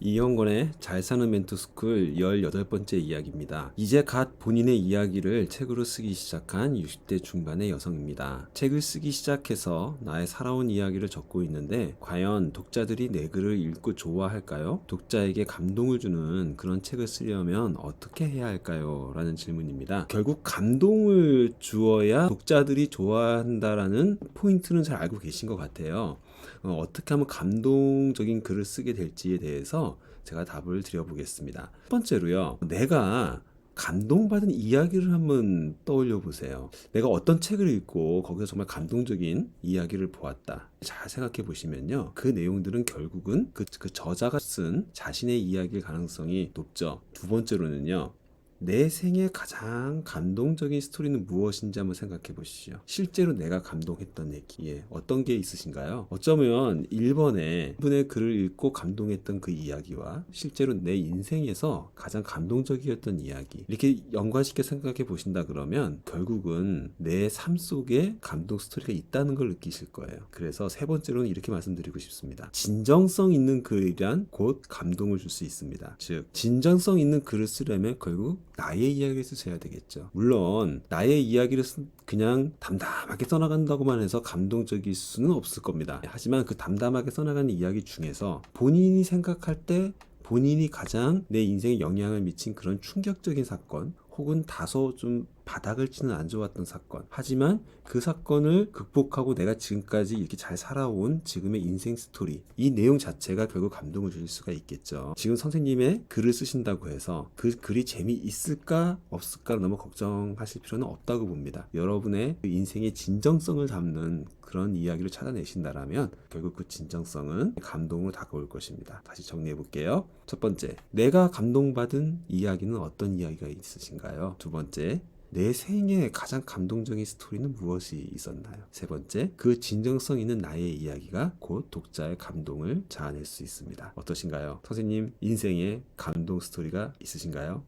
이영권의 잘 사는 멘토스쿨 18번째 이야기입니다. 이제 갓 본인의 이야기를 책으로 쓰기 시작한 60대 중반의 여성입니다. 책을 쓰기 시작해서 나의 살아온 이야기를 적고 있는데 과연 독자들이 내 글을 읽고 좋아할까요? 독자에게 감동을 주는 그런 책을 쓰려면 어떻게 해야 할까요? 라는 질문입니다. 결국 감동을 주어야 독자들이 좋아한다라는 포인트는 잘 알고 계신 것 같아요. 어떻게 하면 감동적인 글을 쓰게 될지에 대해서 제가 답을 드려보겠습니다. 첫 번째로요, 내가 감동받은 이야기를 한번 떠올려 보세요. 내가 어떤 책을 읽고 거기서 정말 감동적인 이야기를 보았다. 잘 생각해 보시면요, 그 내용들은 결국은 그 저자가 쓴 자신의 이야기일 가능성이 높죠. 두 번째로는요, 내 생에 가장 감동적인 스토리는 무엇인지 한번 생각해 보시죠. 실제로 내가 감동했던 얘기에 어떤 게 있으신가요? 어쩌면 1번에 분의 글을 읽고 감동했던 그 이야기와 실제로 내 인생에서 가장 감동적이었던 이야기, 이렇게 연관시켜 생각해 보신다 그러면 결국은 내 삶 속에 감동 스토리가 있다는 걸 느끼실 거예요. 그래서 세 번째로는 이렇게 말씀드리고 싶습니다. 진정성 있는 글이란 곧 감동을 줄 수 있습니다. 즉, 진정성 있는 글을 쓰려면 결국 나의 이야기를 쓰셔야 되겠죠. 물론 나의 이야기를 그냥 담담하게 써나간다고만 해서 감동적일 수는 없을 겁니다. 하지만 그 담담하게 써나가는 이야기 중에서 본인이 생각할 때 본인이 가장 내 인생에 영향을 미친 그런 충격적인 사건, 혹은 다소 좀 바닥을 치는 안 좋았던 사건, 하지만 그 사건을 극복하고 내가 지금까지 이렇게 잘 살아온 지금의 인생 스토리, 이 내용 자체가 결국 감동을 줄 수가 있겠죠. 지금 선생님의 글을 쓰신다고 해서 그 글이 재미있을까 없을까 너무 걱정하실 필요는 없다고 봅니다. 여러분의 인생의 진정성을 담는 그런 이야기를 찾아내신다라면 결국 그 진정성은 감동으로 다가올 것입니다. 다시 정리해 볼게요. 첫 번째, 내가 감동받은 이야기는 어떤 이야기가 있으신가요? 두 번째, 내 생에 가장 감동적인 스토리는 무엇이 있었나요? 세 번째, 그 진정성 있는 나의 이야기가 곧 독자의 감동을 자아낼 수 있습니다. 어떠신가요? 선생님 인생에 감동 스토리가 있으신가요?